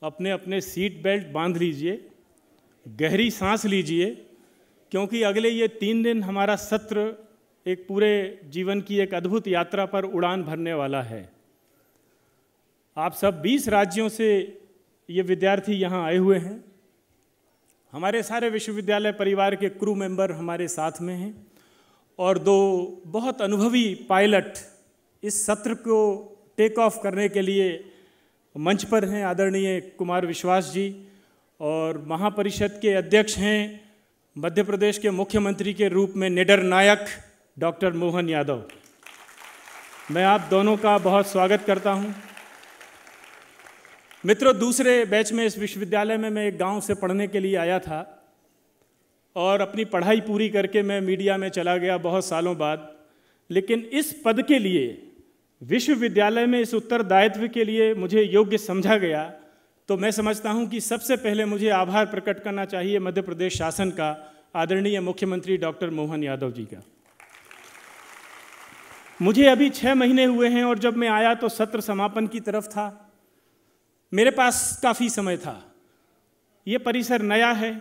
अपने अपने seat belt बांध लीजिए, गहरी सांस लीजिए, क्योंकि अगले ये 3 दिन हमारा सत्र एक पूरे जीवन की एक अद्भुत यात्रा पर उड़ान भरने वाला है। आप सब 20 राज्यों से ये विद्यार्थी यहाँ आए हुए हैं। हमारे सारे विश्वविद्यालय परिवार के क्रू मेंबर हमारे साथ में हैं और 2 बहुत अनुभवी पायलट इस सत्र को टेक ऑफ करने के लिए मंच पर हैं। आदरणीय कुमार विश्वास जी और महापरिषद के अध्यक्ष हैं मध्य प्रदेश के मुख्यमंत्री के रूप में निडर नायक डॉक्टर मोहन यादव। मैं आप दोनों का बहुत स्वागत करता हूं। मित्रों, दूसरे बैच में इस विश्वविद्यालय में मैं एक गांव से पढ़ने के लिए आया था और अपनी पढ़ाई पूरी करके मैं मीडिया में चला गया बहुत सालों बाद। लेकिन इस पद के लिए विश्वविद्यालय में इस उत्तरदायित्व के लिए मुझे योग्य समझा गया, तो मैं समझता हूं कि सबसे पहले मुझे आभार प्रकट करना चाहिए मध्य प्रदेश शासन का, आदरणीय मुख्यमंत्री डॉक्टर मोहन यादव जी का। मुझे अभी 6 महीने हुए हैं और जब मैं आया तो सत्र समापन की तरफ था। मेरे पास काफ़ी समय था। ये परिसर नया है,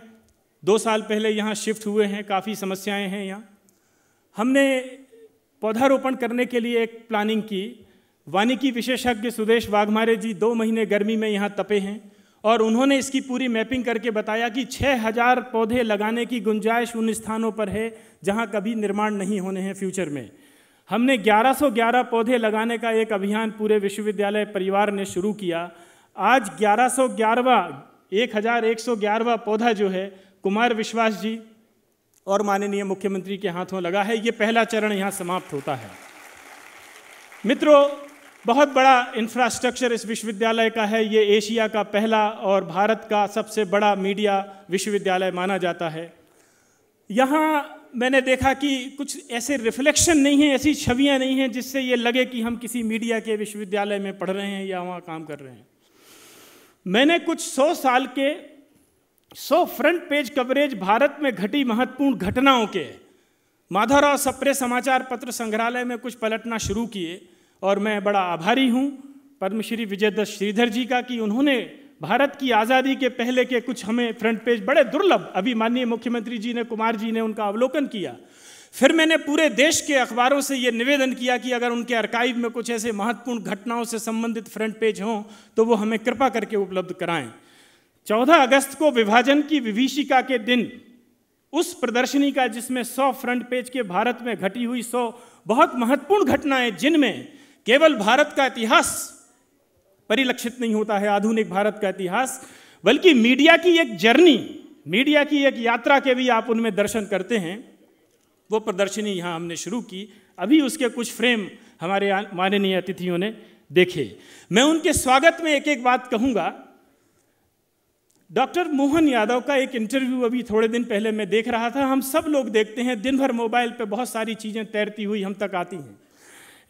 2 साल पहले यहाँ शिफ्ट हुए हैं, काफ़ी समस्याएं हैं यहाँ। हमने पौधारोपण करने के लिए एक प्लानिंग की। वानिकी विशेषज्ञ सुदेश वाघमारे जी 2 महीने गर्मी में यहाँ तपे हैं और उन्होंने इसकी पूरी मैपिंग करके बताया कि 6000 पौधे लगाने की गुंजाइश उन स्थानों पर है जहाँ कभी निर्माण नहीं होने हैं फ्यूचर में। हमने 1111 पौधे लगाने का एक अभियान पूरे विश्वविद्यालय परिवार ने शुरू किया। आज 1111वां पौधा जो है कुमार विश्वास जी और माननीय मुख्यमंत्री के हाथों लगा है। ये पहला चरण यहाँ समाप्त होता है। मित्रों, बहुत बड़ा इंफ्रास्ट्रक्चर इस विश्वविद्यालय का है। ये एशिया का पहला और भारत का सबसे बड़ा मीडिया विश्वविद्यालय माना जाता है। यहाँ मैंने देखा कि कुछ ऐसे रिफ्लेक्शन नहीं है, ऐसी छवियाँ नहीं हैं जिससे ये लगे कि हम किसी मीडिया के विश्वविद्यालय में पढ़ रहे हैं या वहाँ काम कर रहे हैं। मैंने कुछ 100 साल के 100 फ्रंट पेज कवरेज भारत में घटी महत्वपूर्ण घटनाओं के माधवराव सप्रे समाचार पत्र संग्रहालय में कुछ पलटना शुरू किए और मैं बड़ा आभारी हूँ पद्मश्री विजयदत्त श्रीधर जी का कि उन्होंने भारत की आज़ादी के पहले के कुछ हमें फ्रंट पेज बड़े दुर्लभ, अभी माननीय मुख्यमंत्री जी ने, कुमार जी ने उनका अवलोकन किया। फिर मैंने पूरे देश के अखबारों से ये निवेदन किया कि अगर उनके आर्काइव में कुछ ऐसे महत्वपूर्ण घटनाओं से संबंधित फ्रंट पेज हों तो वो हमें कृपा करके उपलब्ध कराएं। 14 अगस्त को विभाजन की विभीषिका के दिन उस प्रदर्शनी का, जिसमें 100 फ्रंट पेज के भारत में घटी हुई 100 बहुत महत्वपूर्ण घटनाएं, जिनमें केवल भारत का इतिहास परिलक्षित नहीं होता है, आधुनिक भारत का इतिहास, बल्कि मीडिया की एक जर्नी, मीडिया की एक यात्रा के भी आप उनमें दर्शन करते हैं। वो प्रदर्शनी यहाँ हमने शुरू की। अभी उसके कुछ फ्रेम हमारे माननीय अतिथियों ने देखे। मैं उनके स्वागत में एक एक बात कहूँगा। डॉक्टर मोहन यादव का एक इंटरव्यू अभी थोड़े दिन पहले मैं देख रहा था। हम सब लोग देखते हैं, दिन भर मोबाइल पे बहुत सारी चीज़ें तैरती हुई हम तक आती हैं।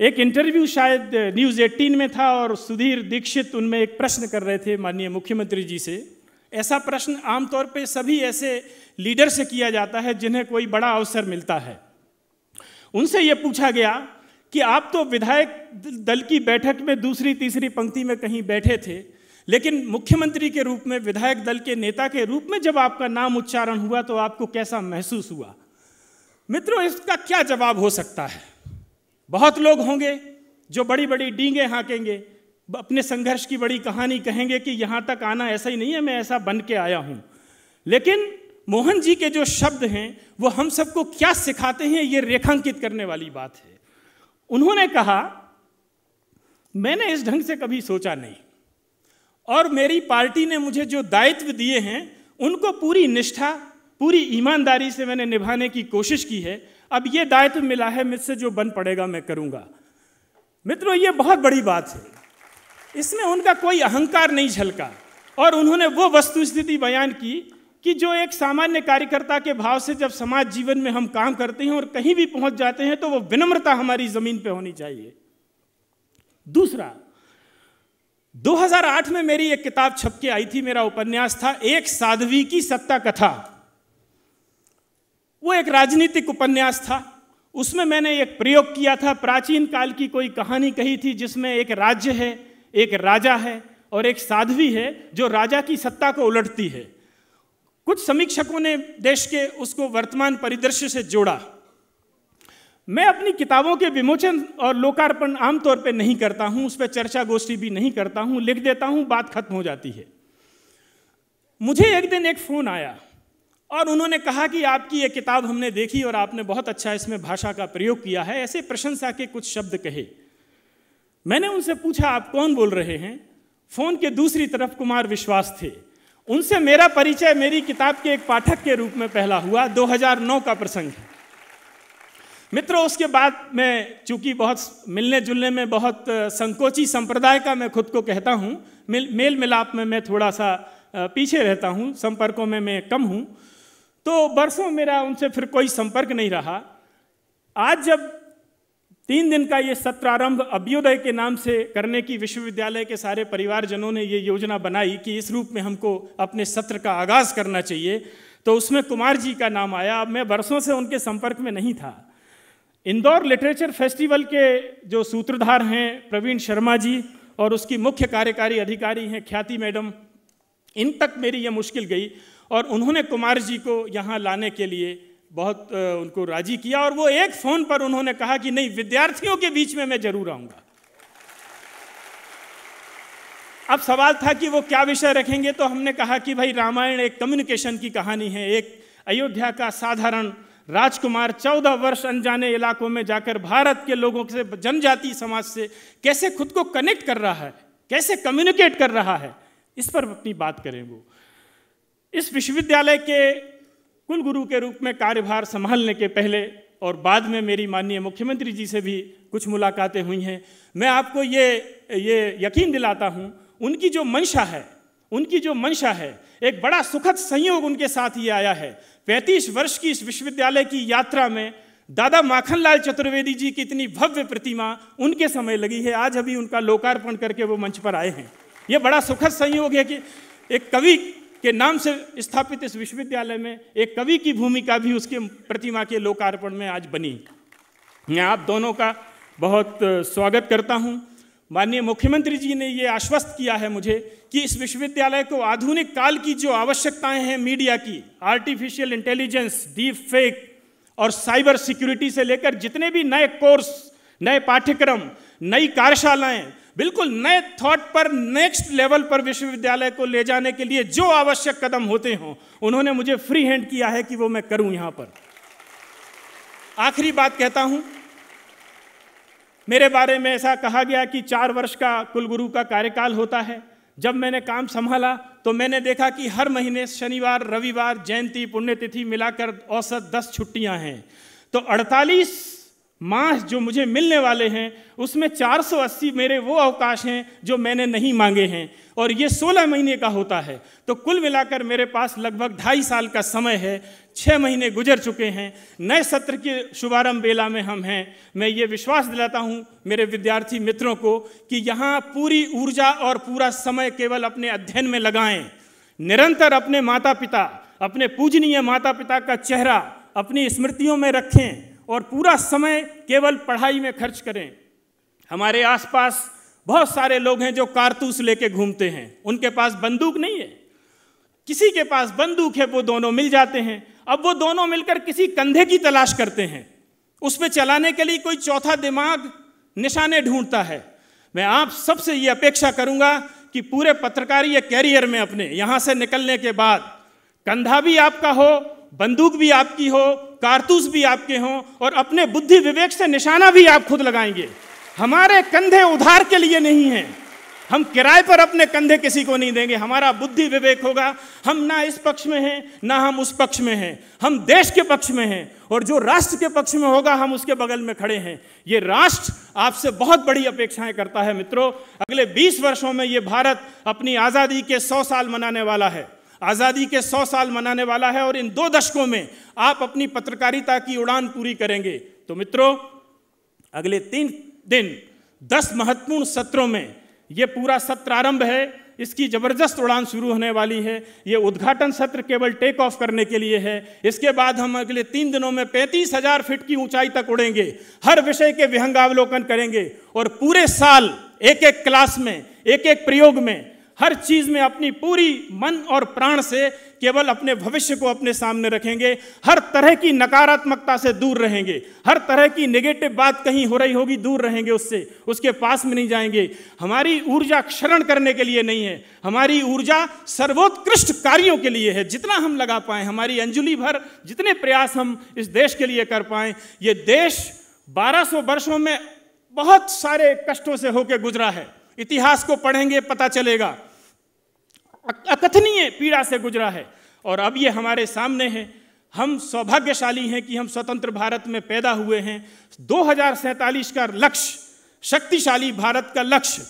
एक इंटरव्यू शायद न्यूज़ 18 में था और सुधीर दीक्षित उनमें एक प्रश्न कर रहे थे माननीय मुख्यमंत्री जी से। ऐसा प्रश्न आमतौर पे सभी ऐसे लीडर से किया जाता है जिन्हें कोई बड़ा अवसर मिलता है। उनसे ये पूछा गया कि आप तो विधायक दल की बैठक में दूसरी तीसरी पंक्ति में कहीं बैठे थे, लेकिन मुख्यमंत्री के रूप में, विधायक दल के नेता के रूप में जब आपका नाम उच्चारण हुआ तो आपको कैसा महसूस हुआ? मित्रों, इसका क्या जवाब हो सकता है? बहुत लोग होंगे जो बड़ी बड़ी डींगे हाँकेंगे, अपने संघर्ष की बड़ी कहानी कहेंगे कि यहाँ तक आना ऐसा ही नहीं है, मैं ऐसा बन के आया हूँ। लेकिन मोहन जी के जो शब्द हैं वो हम सबको क्या सिखाते हैं, ये रेखांकित करने वाली बात है। उन्होंने कहा, मैंने इस ढंग से कभी सोचा नहीं और मेरी पार्टी ने मुझे जो दायित्व दिए हैं उनको पूरी निष्ठा, पूरी ईमानदारी से मैंने निभाने की कोशिश की है। अब ये दायित्व मिला है, मुझसे जो बन पड़ेगा मैं करूँगा। मित्रों, ये बहुत बड़ी बात है। इसमें उनका कोई अहंकार नहीं झलका और उन्होंने वो वस्तुस्थिति बयान की कि जो एक सामान्य कार्यकर्ता के भाव से जब समाज जीवन में हम काम करते हैं और कहीं भी पहुंच जाते हैं तो वो विनम्रता हमारी जमीन पे होनी चाहिए। दूसरा, 2008 में मेरी एक किताब छप के आई थी, मेरा उपन्यास था एक साध्वी की सत्ता कथा। वो एक राजनीतिक उपन्यास था। उसमें मैंने एक प्रयोग किया था, प्राचीन काल की कोई कहानी कही थी जिसमें एक राज्य है, एक राजा है और एक साध्वी है जो राजा की सत्ता को उलटती है। कुछ समीक्षकों ने देश के उसको वर्तमान परिदृश्य से जोड़ा। मैं अपनी किताबों के विमोचन और लोकार्पण आमतौर पर नहीं करता हूं, उस पर चर्चा गोष्ठी भी नहीं करता हूं, लिख देता हूं, बात खत्म हो जाती है। मुझे एक दिन एक फोन आया और उन्होंने कहा कि आपकी ये किताब हमने देखी और आपने बहुत अच्छा इसमें भाषा का प्रयोग किया है, ऐसे प्रशंसा के कुछ शब्द कहे। मैंने उनसे पूछा आप कौन बोल रहे हैं? फोन के दूसरी तरफ कुमार विश्वास थे। उनसे मेरा परिचय मेरी किताब के एक पाठक के रूप में पहला हुआ। 2009 का प्रसंग है। मित्रों, उसके बाद मैं चूंकि बहुत मिलने जुलने में बहुत संकोची संप्रदाय का मैं खुद को कहता हूँ, मेल मिलाप में मैं थोड़ा सा पीछे रहता हूँ, संपर्कों में मैं कम हूँ, तो बरसों मेरा उनसे फिर कोई संपर्क नहीं रहा। आज जब 3 दिन का ये सत्र आरंभ अभ्युदय के नाम से करने की विश्वविद्यालय के सारे परिवारजनों ने ये योजना बनाई कि इस रूप में हमको अपने सत्र का आगाज़ करना चाहिए, तो उसमें कुमार जी का नाम आया। अब मैं बरसों से उनके संपर्क में नहीं था। इंदौर लिटरेचर फेस्टिवल के जो सूत्रधार हैं प्रवीण शर्मा जी और उसकी मुख्य कार्यकारी अधिकारी हैं ख्याति मैडम, इन तक मेरी ये मुश्किल गई और उन्होंने कुमार जी को यहाँ लाने के लिए बहुत उनको राजी किया और वो एक फ़ोन पर उन्होंने कहा कि नहीं, विद्यार्थियों के बीच में मैं जरूर आऊँगा। अब सवाल था कि वो क्या विषय रखेंगे, तो हमने कहा कि भाई रामायण एक कम्युनिकेशन की कहानी है। एक अयोध्या का साधारण राजकुमार 14 वर्ष अनजाने इलाकों में जाकर भारत के लोगों से, जनजाति समाज से कैसे खुद को कनेक्ट कर रहा है, कैसे कम्युनिकेट कर रहा है, इस पर अपनी बात करें। वो इस विश्वविद्यालय के कुलगुरु के रूप में कार्यभार संभालने के पहले और बाद में मेरी माननीय मुख्यमंत्री जी से भी कुछ मुलाकातें हुई हैं। मैं आपको ये यकीन दिलाता हूँ, उनकी जो मंशा है, एक बड़ा सुखद संयोग उनके साथ ये आया है। 35 वर्ष की इस विश्वविद्यालय की यात्रा में दादा माखनलाल चतुर्वेदी जी की इतनी भव्य प्रतिमा उनके समय लगी है। आज अभी उनका लोकार्पण करके वो मंच पर आए हैं। ये बड़ा सुखद संयोग है कि एक कवि के नाम से स्थापित इस विश्वविद्यालय में एक कवि की भूमिका भी उसके प्रतिमा के लोकार्पण में आज बनी। मैं आप दोनों का बहुत स्वागत करता हूं। माननीय मुख्यमंत्री जी ने ये आश्वस्त किया है मुझे कि इस विश्वविद्यालय को आधुनिक काल की जो आवश्यकताएं हैं मीडिया की, आर्टिफिशियल इंटेलिजेंस, डीप फेक और साइबर सिक्योरिटी से लेकर जितने भी नए कोर्स, नए पाठ्यक्रम, नई कार्यशालाएं, बिल्कुल नए थॉट पर, नेक्स्ट लेवल पर विश्वविद्यालय को ले जाने के लिए जो आवश्यक कदम होते हों, उन्होंने मुझे फ्री हैंड किया है कि वो मैं करूं यहां पर। आखिरी बात कहता हूं, मेरे बारे में ऐसा कहा गया कि 4 वर्ष का कुलगुरु का कार्यकाल होता है। जब मैंने काम संभाला तो मैंने देखा कि हर महीने शनिवार, रविवार, जयंती, पुण्यतिथि मिलाकर औसत 10 छुट्टियां हैं। तो 48 माह जो मुझे मिलने वाले हैं उसमें 480 मेरे वो अवकाश हैं जो मैंने नहीं मांगे हैं और ये 16 महीने का होता है। तो कुल मिलाकर मेरे पास लगभग 2.5 साल का समय है। 6 महीने गुजर चुके हैं। नए सत्र के शुभारंभ बेला में हम हैं। मैं ये विश्वास दिलाता हूँ मेरे विद्यार्थी मित्रों को कि यहाँ पूरी ऊर्जा और पूरा समय केवल अपने अध्ययन में लगाएं। निरंतर अपने माता पिता, अपने पूजनीय माता पिता का चेहरा अपनी स्मृतियों में रखें और पूरा समय केवल पढ़ाई में खर्च करें। हमारे आसपास बहुत सारे लोग हैं जो कारतूस लेके घूमते हैं, उनके पास बंदूक नहीं है। किसी के पास बंदूक है, वो दोनों मिल जाते हैं। अब वो दोनों मिलकर किसी कंधे की तलाश करते हैं, उस पर चलाने के लिए कोई चौथा दिमाग निशाने ढूंढता है। मैं आप सबसे ये अपेक्षा करूंगा कि पूरे पत्रकारीय कैरियर में अपने यहाँ से निकलने के बाद कंधा भी आपका हो, बंदूक भी आपकी हो, कारतूस भी आपके हों और अपने बुद्धि विवेक से निशाना भी आप खुद लगाएंगे। हमारे कंधे उधार के लिए नहीं हैं, हम किराए पर अपने कंधे किसी को नहीं देंगे। हमारा बुद्धि विवेक होगा, हम ना इस पक्ष में हैं ना हम उस पक्ष में हैं, हम देश के पक्ष में हैं और जो राष्ट्र के पक्ष में होगा हम उसके बगल में खड़े हैं। ये राष्ट्र आपसे बहुत बड़ी अपेक्षाएं करता है। मित्रों, अगले 20 वर्षों में ये भारत अपनी आज़ादी के 100 साल मनाने वाला है। आज़ादी के 100 साल मनाने वाला है और इन 2 दशकों में आप अपनी पत्रकारिता की उड़ान पूरी करेंगे। तो मित्रों, अगले 3 दिन 10 महत्वपूर्ण सत्रों में ये पूरा सत्र आरंभ है। इसकी ज़बरदस्त उड़ान शुरू होने वाली है। ये उद्घाटन सत्र केवल टेक ऑफ करने के लिए है। इसके बाद हम अगले 3 दिनों में 35,000 फीट की ऊंचाई तक उड़ेंगे, हर विषय के विहंगावलोकन करेंगे और पूरे साल एक-एक क्लास में, एक-एक प्रयोग में हर चीज़ में अपनी पूरी मन और प्राण से केवल अपने भविष्य को अपने सामने रखेंगे, हर तरह की नकारात्मकता से दूर रहेंगे, हर तरह की नेगेटिव बात कहीं हो रही होगी दूर रहेंगे उससे, उसके पास में नहीं जाएंगे। हमारी ऊर्जा क्षरण करने के लिए नहीं है, हमारी ऊर्जा सर्वोत्कृष्ट कार्यों के लिए है। जितना हम लगा पाएं, हमारी अंजुलि भर जितने प्रयास हम इस देश के लिए कर पाएं, ये देश 1200 वर्षों में बहुत सारे कष्टों से होकर गुजरा है। इतिहास को पढ़ेंगे पता चलेगा, अकथनीय पीड़ा से गुजरा है। और अब ये हमारे सामने है। हम सौभाग्यशाली हैं कि हम स्वतंत्र भारत में पैदा हुए हैं। 2047 का लक्ष्य, शक्तिशाली भारत का लक्ष्य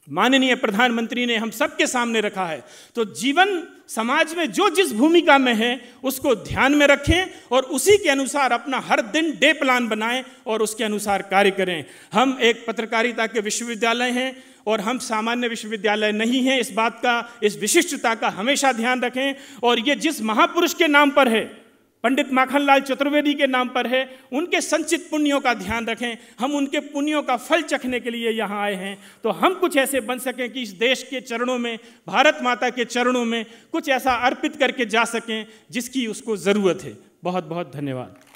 माननीय प्रधानमंत्री ने हम सबके सामने रखा है। तो जीवन समाज में जो जिस भूमिका में है उसको ध्यान में रखें और उसी के अनुसार अपना हर दिन डे प्लान बनाएं और उसके अनुसार कार्य करें। हम एक पत्रकारिता के विश्वविद्यालय हैं और हम सामान्य विश्वविद्यालय नहीं हैं। इस बात का, इस विशिष्टता का हमेशा ध्यान रखें। और ये जिस महापुरुष के नाम पर है, पंडित माखनलाल चतुर्वेदी के नाम पर है, उनके संचित पुण्यों का ध्यान रखें। हम उनके पुण्यों का फल चखने के लिए यहाँ आए हैं, तो हम कुछ ऐसे बन सकें कि इस देश के चरणों में, भारत माता के चरणों में कुछ ऐसा अर्पित करके जा सकें जिसकी उसको ज़रूरत है। बहुत बहुत धन्यवाद।